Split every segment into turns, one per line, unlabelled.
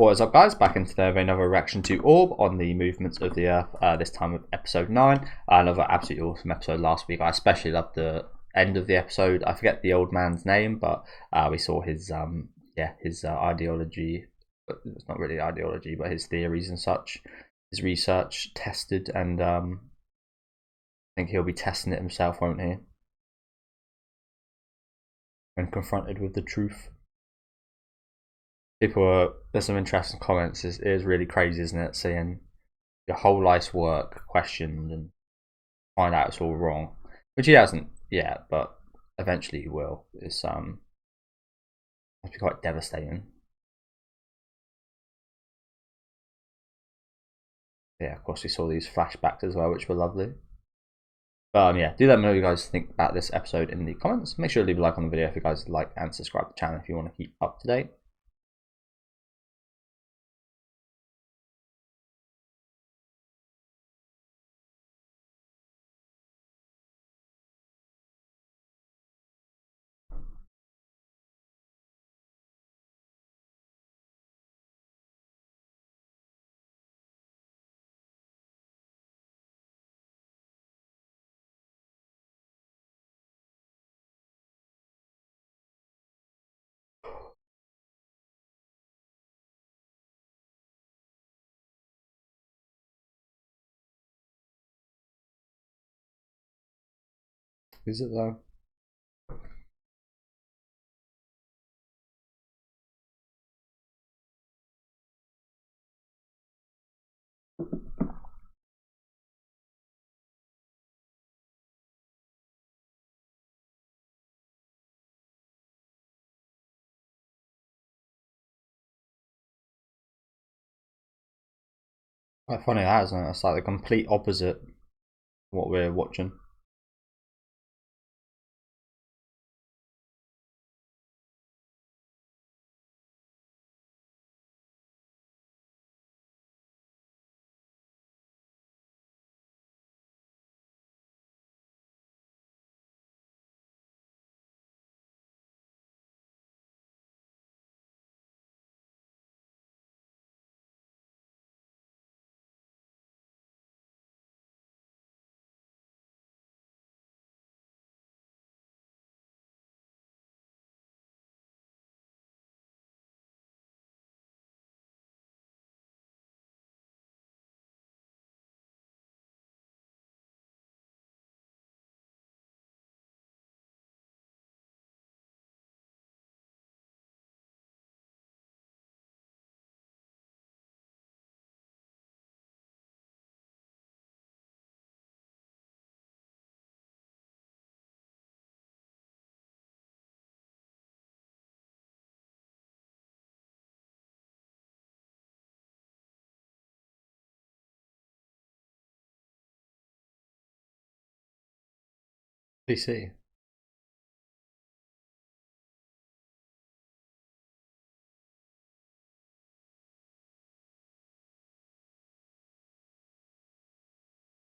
What is up, guys? Back in today with another reaction to Orb on the movements of the Earth, this time with episode 9. Another absolutely awesome episode last week. I especially loved the end of the episode. I forget the old man's name, but we saw his ideology. It's not really ideology, but his theories and such, his research tested, and I think he'll be testing it himself, won't he? When confronted with the truth. There's some interesting comments. It is really crazy, isn't it? Seeing your whole life's work questioned and find out it's all wrong, which he hasn't yet, but eventually he will. It's must be quite devastating. Yeah, of course we saw these flashbacks as well, which were lovely. But yeah, do let me know what you guys think about this episode in the comments. Make sure to leave a like on the video if you guys like, and subscribe to the channel if you want to keep up to date. Is it though? Quite funny that, isn't it? It's like the complete opposite of what we're watching. PC.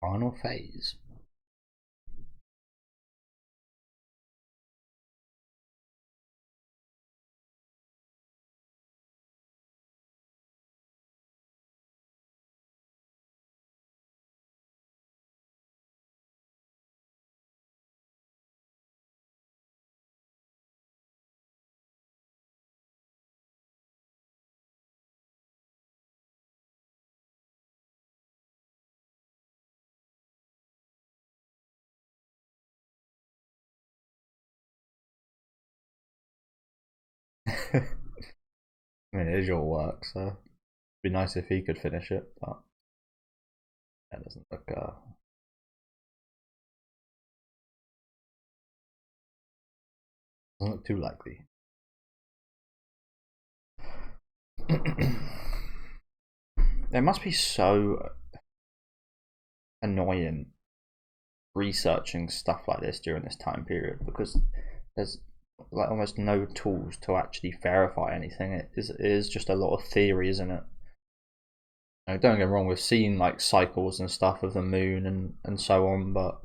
Final phase. I mean, it is your work, so it'd be nice if he could finish it, but that doesn't look too likely. It must be so annoying researching stuff like this during this time period, because there's like almost no tools to actually verify anything. It is just a lot of theory, isn't it? Don't get me wrong, we've seen like cycles and stuff of the moon and so on, but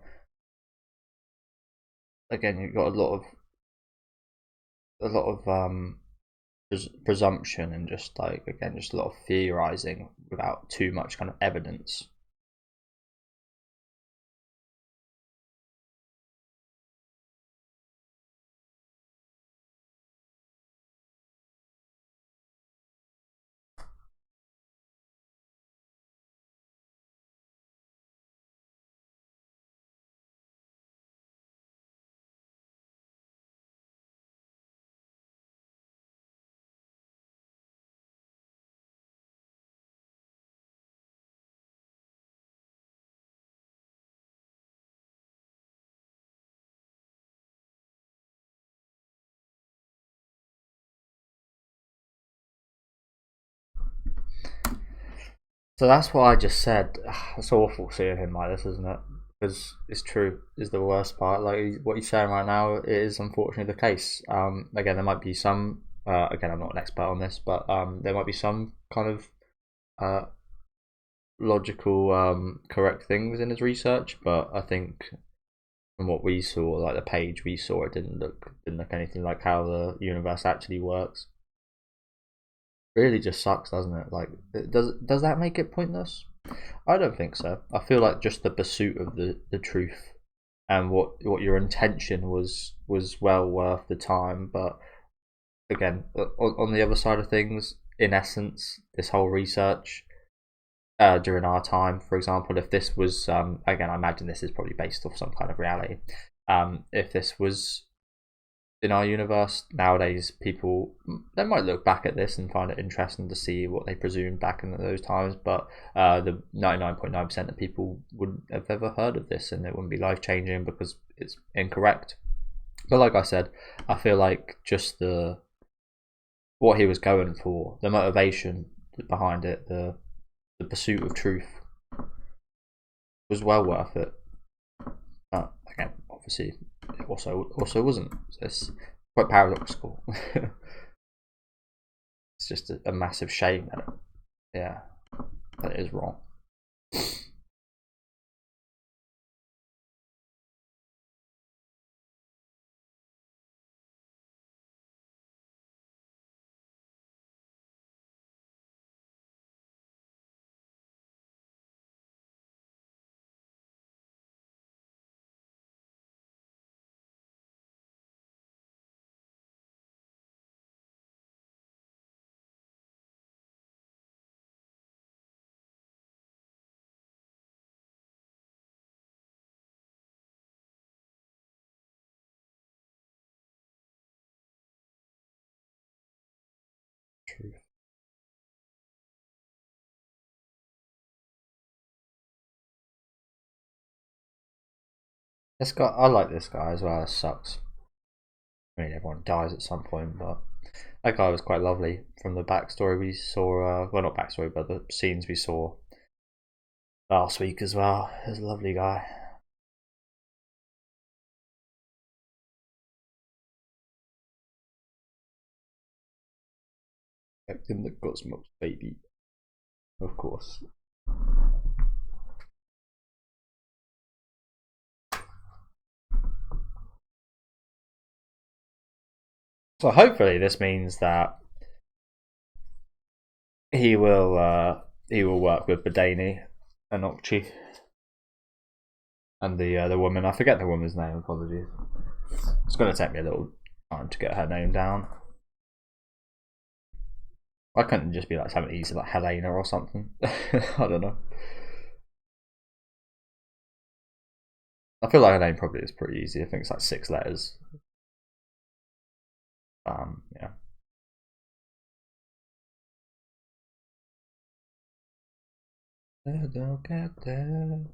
again, you've got a lot of presumption and just like again just a lot of theorizing without too much kind of evidence. So that's what I just said. It's awful seeing him like this, isn't it? Because it's true. Is the worst part. Like what he's saying right now is unfortunately the case. Again, there might be some. Again, I'm not an expert on this, but there might be some kind of uh, logical, correct things in his research. But I think from what we saw, like the page we saw, it didn't look anything like how the universe actually works. Really just sucks, doesn't it? Like, does that make it pointless? I don't think so. I feel like just the pursuit of the truth and what your intention was well worth the time. But again, on the other side of things, in essence, this whole research during our time, for example, if this was again, I imagine this is probably based off some kind of reality. If this was in our universe nowadays, people they might look back at this and find it interesting to see what they presumed back in those times, but the 99.9% of people wouldn't have ever heard of this, and it wouldn't be life changing because it's incorrect. But like I said, I feel like just the what he was going for, the motivation behind it, the pursuit of truth was well worth it. But again, obviously, it also wasn't. So it's quite paradoxical. It's just a massive shame that yeah, that it is wrong. Truth. This guy, I like this guy as well. It sucks. I mean, everyone dies at some point, but that guy was quite lovely from the backstory we saw. Well, not backstory, but the scenes we saw last week as well. He was a lovely guy. In the cosmos, baby. Of course. So hopefully this means that he will work with Badani and Okchi and the woman. I forget the woman's name. Apologies. It's going to take me a little time to get her name down. I couldn't just be like something easy like Helena or something. I don't know. I feel like her name probably is pretty easy. I think it's like 6 letters. Yeah. Don't get there.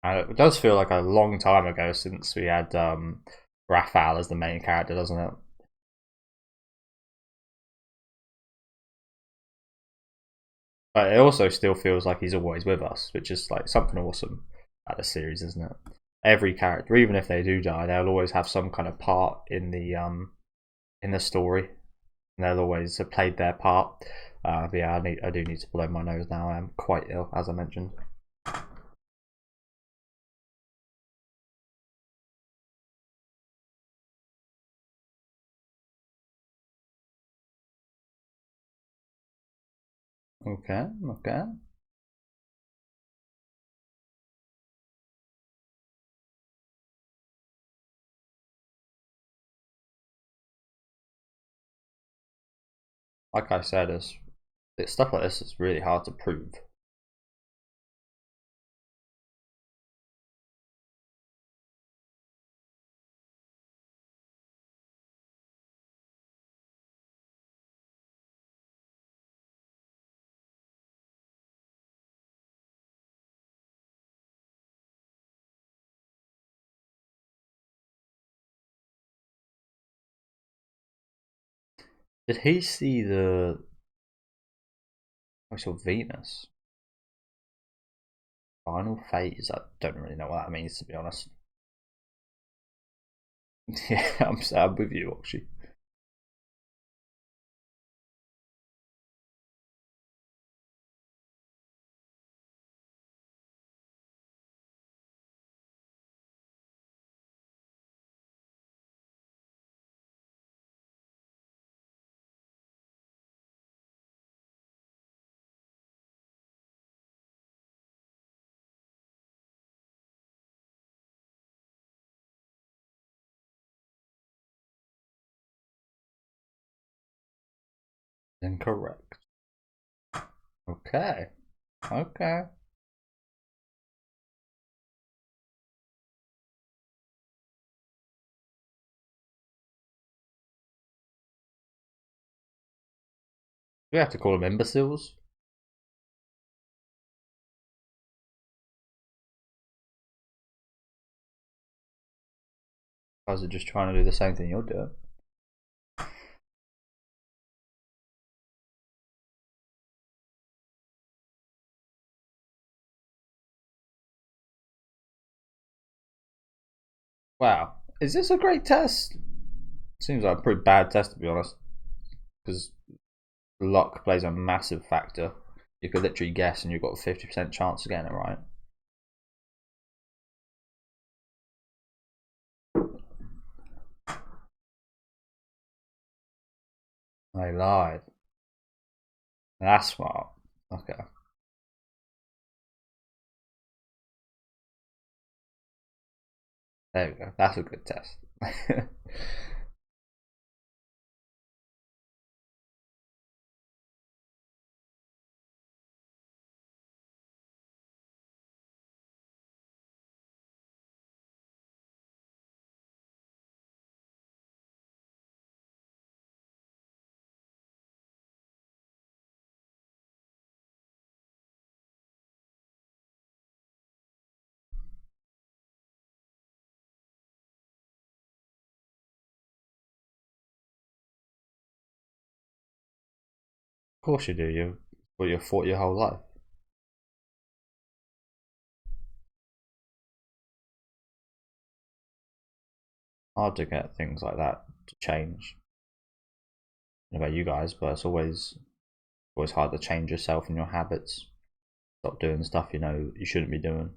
It does feel like a long time ago since we had Raphael as the main character, doesn't it? But it also still feels like he's always with us, which is like something awesome at the series, isn't it? Every character, even if they do die, they'll always have some kind of part in the story, and they'll always have played their part. But yeah, I do need to blow my nose now. I am quite ill, as I mentioned. Okay, okay. Like I said, it's stuff like this is really hard to prove. Did he see the? I saw Venus final phase. I don't really know what that means, to be honest. Yeah, I'm with you, actually. Incorrect. Okay. Okay. We have to call them imbeciles. Guys are just trying to do the same thing you're doing. Wow. Is this a great test? Seems like a pretty bad test, to be honest. Because luck plays a massive factor. You could literally guess and you've got a 50% chance of getting it right. I lied. That's smart. Okay. There we go. That's a good test. Of course you do. You've fought your whole life. Hard to get things like that to change. I don't know about you guys, but it's always hard to change yourself and your habits. Stop doing stuff you know you shouldn't be doing.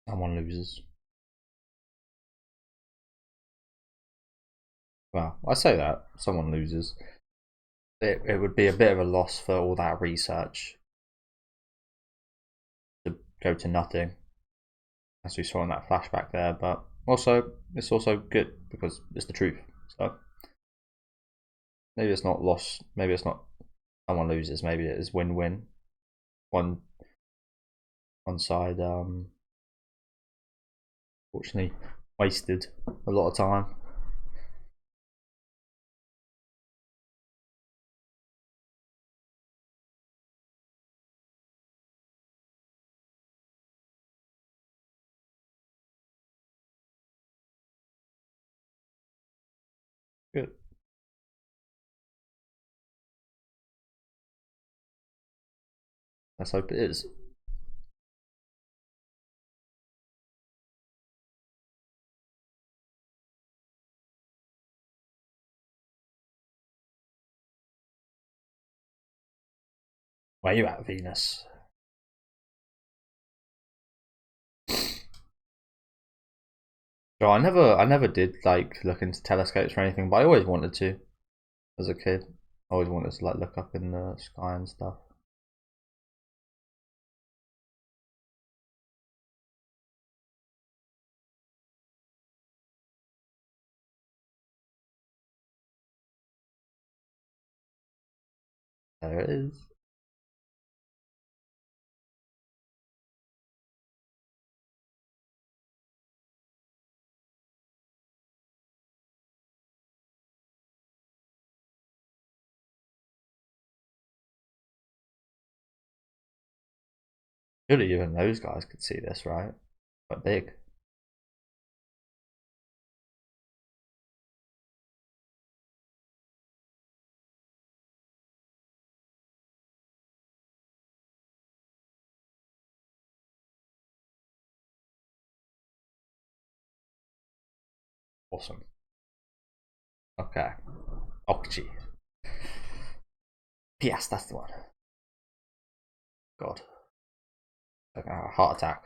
Someone loses. Well, I say that someone loses. It would be a bit of a loss for all that research to go to nothing, as we saw in that flashback there. But also, it's also good because it's the truth. So maybe it's not loss. Maybe it's not someone loses. Maybe it is win-win. One side, fortunately, wasted a lot of time. Good. Let's hope it is. Where you at, Venus? So I never did like look into telescopes or anything, but I always wanted to as a kid. I always wanted to like look up in the sky and stuff. There it is. Surely even those guys could see this, right? Quite big. Awesome. Okay. Okchi. Yes, that's the one. God. Like a heart attack.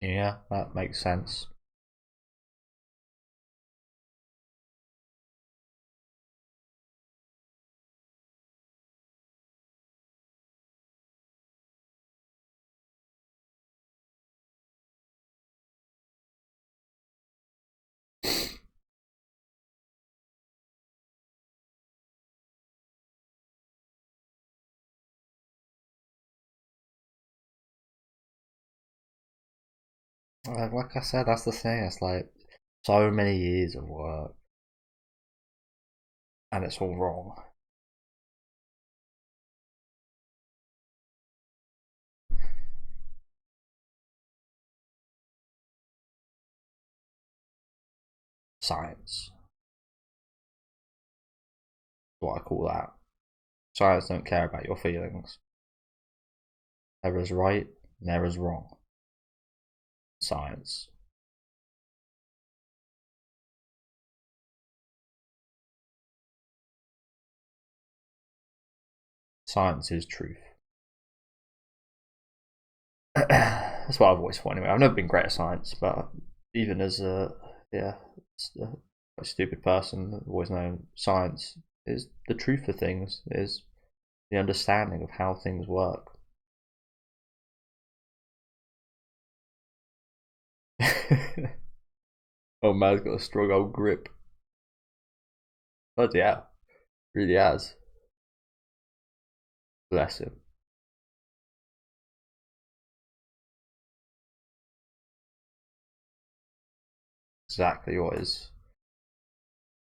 Yeah, that makes sense. Like I said, that's the thing. It's like so many years of work, and it's all wrong. Science. What I call that. Science don't care about your feelings. There is right, and there is wrong. Science. Science is truth. That's what I've always thought anyway. I've never been great at science, but even as a a stupid person, I've always known science is the truth of things, is the understanding of how things work. Oh man's got a strong old grip. But yeah, really has. Bless him. Exactly what is.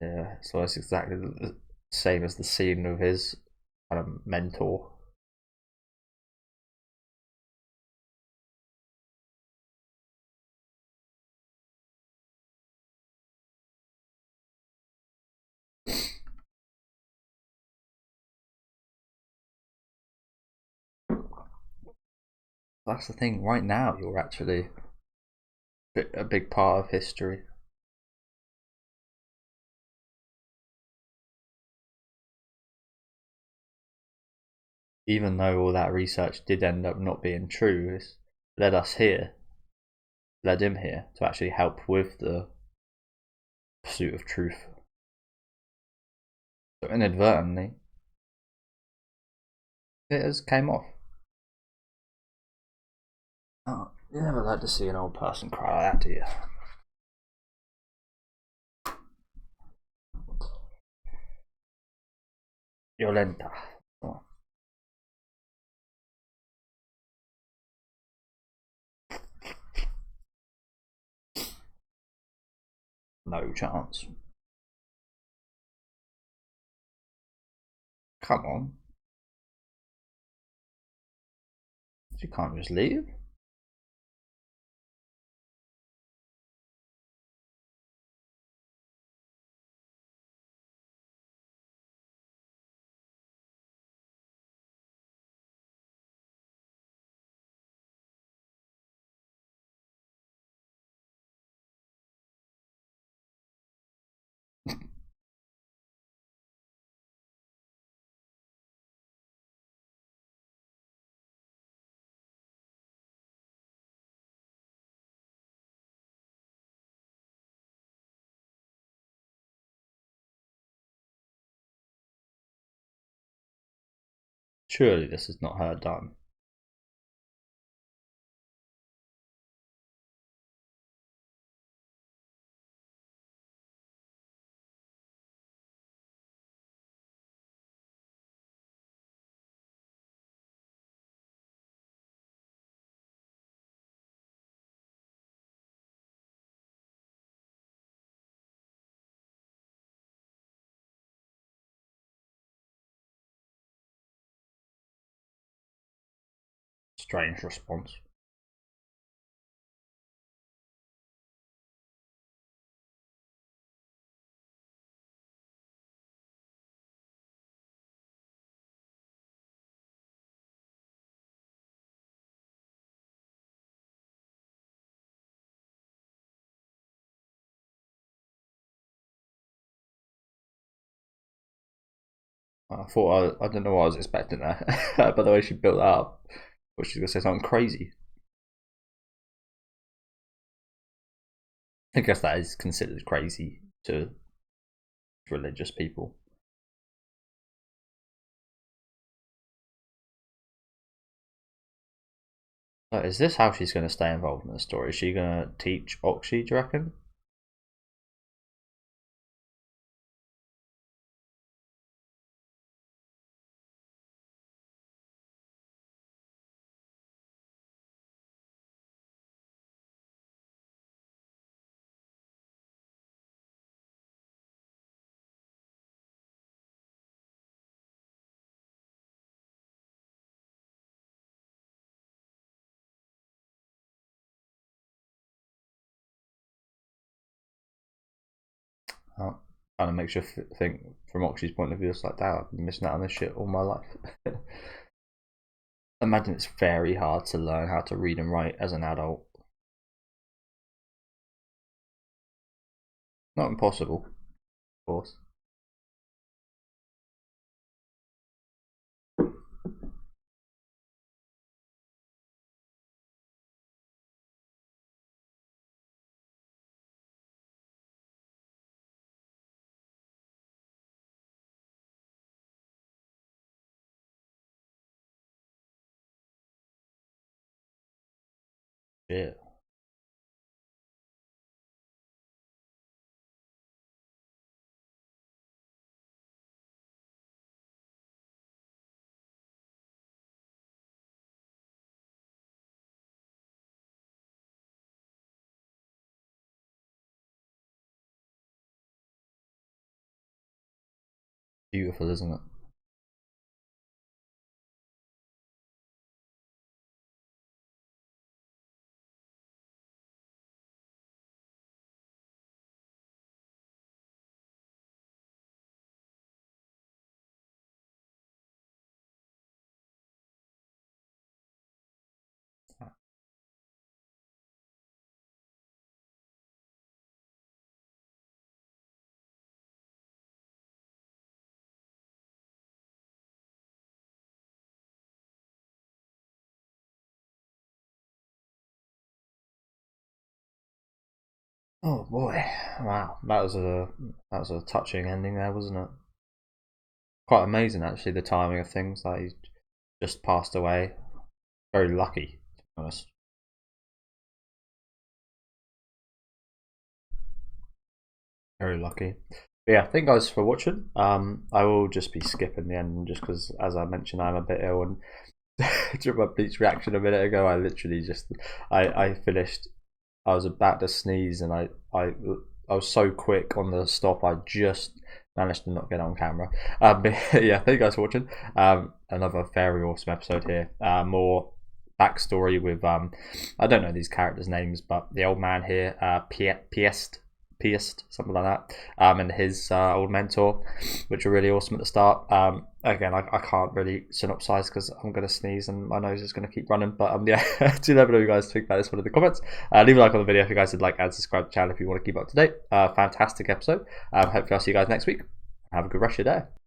Yeah, so it's exactly the same as the scene of his kind of mentor. That's the thing. Right now, you're actually a big part of history. Even though all that research did end up not being true, it's led us here, led him here to actually help with the pursuit of truth. So inadvertently, it has came off. Oh, you never like to see an old person cry like that, do you? Violenta. Oh, no chance. Come on. You can't just leave. Surely this is not her done. Strange response. I don't know what I was expecting there. By the way she built that up, but she's gonna say something crazy. I guess that is considered crazy to religious people. So is this how she's going to stay involved in the story? Is she going to teach Oxy, do you reckon? Oh, kind of makes you think from Oxy's point of view, it's like, damn, I've been missing out on this shit all my life. Imagine it's very hard to learn how to read and write as an adult. Not impossible, of course. Shit. Beautiful, isn't it? Oh boy, wow, that was a touching ending there, wasn't it? Quite amazing actually, the timing of things. Like he just passed away. Very lucky, to be honest. Very lucky. But yeah, thank you guys for watching. I will just be skipping the end just because, as I mentioned, I'm a bit ill. And during my bleach reaction a minute ago, I literally just I finished. I was about to sneeze, and I was so quick on the stop. I just managed to not get on camera. But yeah, thank you guys for watching. Another very awesome episode here. More backstory with I don't know these characters' names, but the old man here, Piest, something like that, and his old mentor, which are really awesome at the start. Again, I can't really synopsize because I'm going to sneeze and my nose is going to keep running. But yeah, do let me know what you guys think about this one in the comments. Leave a like on the video if you guys would like, and subscribe to the channel if you want to keep up to date. Fantastic episode. Hopefully I'll see you guys next week. Have a good rest of your day.